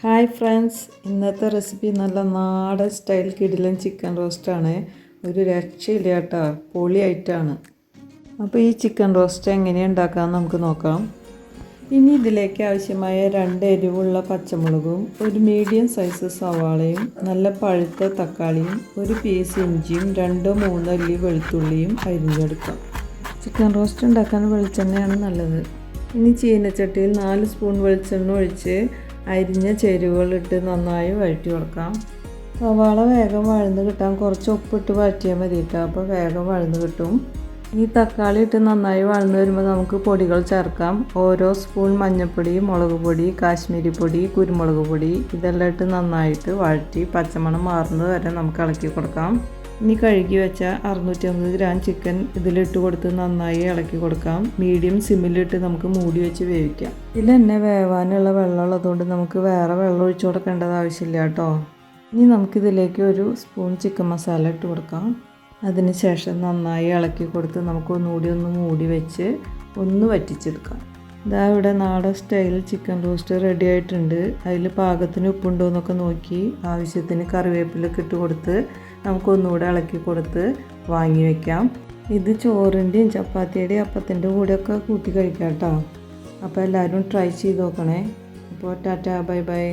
Hi friends, ഇന്നത്തെ recipe നല്ല നാടൻ സ്റ്റൈൽ കിടിലൻ ചിക്കൻ റോസ്റ്റാണ്. ഒരു രക്ഷയില്ല കേട്ടോ, പൊളിയായിട്ടാണ്. അപ്പോൾ ഈ ചിക്കൻ റോസ്റ്റ് എങ്ങനെയാണ് ഉണ്ടാക്കാമെന്ന് നമുക്ക് നോക്കാം. ഇനി ഇതിലേക്ക് ആവശ്യമായ 2 എരിവുള്ള പച്ചമുളകും, ഒരു മീഡിയം സൈസ് സവാളയും, നല്ല പഴുത്ത തക്കാളിയും, ഒരു പീസ് ഇഞ്ചിയും, 2-3 അല്ലി വെളുത്തുള്ളിയും അരിഞ്ഞെടുക്കാം. ചിക്കൻ റോസ്റ്റ് ഉണ്ടാക്കാൻ വെളിച്ചെണ്ണയാണ് നല്ലത്. ഇനി ചീനച്ചട്ടിയിൽ 4 സ്പൂൺ വെളിച്ചെണ്ണ ഒഴിച്ച് അരിഞ്ഞ ചേരുവകളിട്ട് നന്നായി വഴറ്റി കൊടുക്കാം. സവാള വേഗം വഴന്ന് കിട്ടാൻ കുറച്ച് ഉപ്പിട്ട് വഴറ്റിയാൽ മതി കേട്ടോ, അപ്പോൾ വേഗം വഴന്ന് കിട്ടും. ഈ തക്കാളി ഇട്ട് നന്നായി വഴന്ന് വരുമ്പോൾ നമുക്ക് പൊടികൾ ചേർക്കാം. ഓരോ സ്പൂൺ മഞ്ഞൾപ്പൊടി, മുളക് പൊടി, കാശ്മീരി പൊടി, കുരുമുളക് പൊടി ഇതെല്ലാം ഇട്ട് നന്നായിട്ട് വഴറ്റി പച്ചമണം മാറുന്നത് വരെ നമുക്ക് ഇളക്കി കൊടുക്കാം. ഇനി കഴുകി വെച്ച 650 ഗ്രാം ചിക്കൻ ഇതിലിട്ട് കൊടുത്ത് നന്നായി ഇളക്കി കൊടുക്കാം. മീഡിയം സിമ്മിലിട്ട് നമുക്ക് മൂടി വെച്ച് വേവിക്കാം. ഇതിൽ തന്നെ വേവാനുള്ള വെള്ളം ഉള്ളതുകൊണ്ട് നമുക്ക് വേറെ വെള്ളം ഒഴിച്ചു കൊടുക്കേണ്ടത് ആവശ്യമില്ല കേട്ടോ. ഇനി നമുക്കിതിലേക്ക് ഒരു സ്പൂൺ ചിക്കൻ മസാല ഇട്ട് കൊടുക്കാം. അതിനുശേഷം നന്നായി ഇളക്കി കൊടുത്ത് നമുക്ക് ഒന്നുകൂടി മൂടി വെച്ച് ഒന്ന് വറ്റിച്ചെടുക്കാം. ഇതാ ഇവിടെ നാടൻ സ്റ്റൈൽ ചിക്കൻ റോസ്റ്റ് റെഡി ആയിട്ടുണ്ട്. അതിൽ പാകത്തിന് ഉപ്പുണ്ടോ എന്നൊക്കെ നോക്കി ആവശ്യത്തിന് കറിവേപ്പിലൊക്കെ ഇട്ട് കൊടുത്ത് നമുക്കൊന്നുകൂടെ ഇളക്കി കൊടുത്ത് വാങ്ങി വയ്ക്കാം. ഇത് ചോറിൻ്റെയും ചപ്പാത്തിയുടെയും അപ്പത്തിൻ്റെ കൂടെയൊക്കെ കൂട്ടി കഴിക്കാം കേട്ടോ. അപ്പോൾ എല്ലാവരും ട്രൈ ചെയ്ത് നോക്കണേ. അപ്പോൾ ടാറ്റാ, ബൈ ബൈ.